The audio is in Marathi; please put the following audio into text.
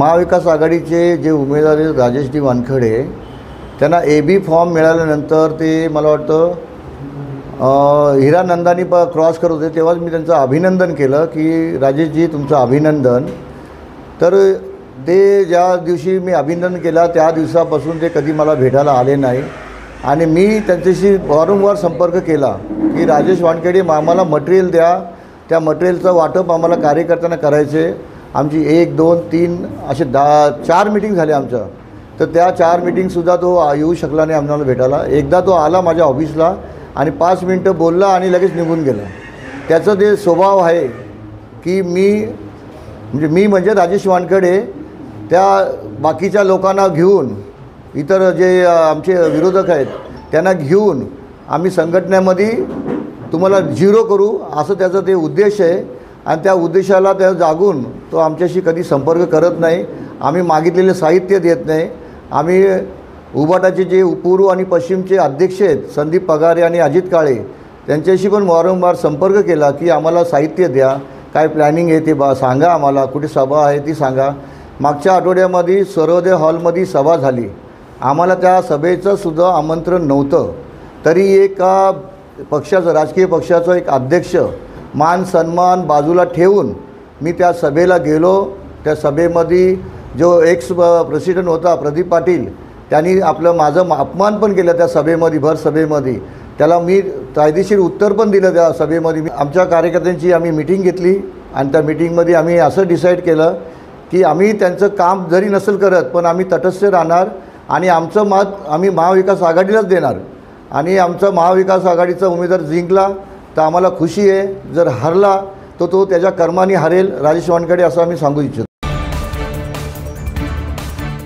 महाविकास आघाडीचे जे उमेदवार आहेत राजेश वानखडे, त्यांना AB फॉर्म मिळाल्यानंतर ते मला वाटतं हिरानंदानी क्रॉस करत होते, तेव्हाच मी त्यांचं अभिनंदन केलं की राजेशजी तुमचं अभिनंदन. तर ते ज्या दिवशी मी अभिनंदन केला त्या दिवसापासून ते कधी मला भेटायला आले नाही आणि मी त्यांच्याशी वारंवार संपर्क केला की राजेश वानखेडे आम्हाला मटेरियल द्या, त्या मटेरियलचं वाटप आम्हाला कार्यकर्त्यांना करायचे. आमची 1, 2, 3 असे 4 मीटिंग झाले आमच्या. तर त्या 4 मीटिंगसुद्धा तो येऊ शकला नाही आम्हाला भेटायला. एकदा तो आला माझ्या ऑफिसला आणि 5 मिनटं बोलला आणि लगेच निघून गेला. त्याचं ते स्वभाव आहे की मी म्हणजे राजेश वानखेडे त्या बाकीच्या लोकांना घेऊन, इतर जे आमचे विरोधक आहेत त्यांना घेऊन आम्ही संघटनेमध्ये तुम्हाला झिरो करू, असं त्याचं ते उद्देश आहे. आणि त्या उद्देशाला त्या जागून तो आमच्याशी कधी संपर्क करत नाही. आम्ही मागितलेले साहित्य देत नाही. आम्ही उबाटाचे जे पूर्व आणि पश्चिमचे अध्यक्ष आहेत संदीप पगारे आणि अजित काळे, त्यांच्याशी पण वारंवार संपर्क केला की आम्हाला साहित्य द्या, काय प्लॅनिंग आहे ते सांगा, आम्हाला कुठे सभा आहे ती सांगा. मागच्या आठवड्यामध्ये सर्वोदय हॉलमध्ये सभा झाली. आम्हाला त्या सभेचं सुद्धा आमंत्रण नव्हतं, तरी एका पक्षाचं, राजकीय पक्षाचं एक अध्यक्ष मान सन्मान बाजूला ठेवून मी त्या सभेला गेलो. त्या सभेमध्ये जो एक्स प्रेसिडेंट होता प्रदीप पाटील, त्यांनी माझं अपमान पण केलं त्या सभेमध्ये, भर सभेमध्ये. त्याला मी कायदेशीर उत्तर पण दिलं त्या सभेमध्ये. आमच्या कार्यकर्त्यांची आम्ही मिटिंग घेतली आणि त्या मिटिंगमध्ये आम्ही असं डिसाईड केलं की आम्ही त्यांचं काम जरी नसेल करत पण आम्ही तटस्थ राहणार आणि आमचं मत आम्ही महाविकास आघाडीलाच देणार. आणि आमचा महाविकास आघाडीचा उमेदवार जिंकला तर आम्हाला खुशी आहे, जर हरला तर तो त्याच्या कर्माने हरेल राजेश वानखेडे, असं आम्ही सांगू इच्छितो.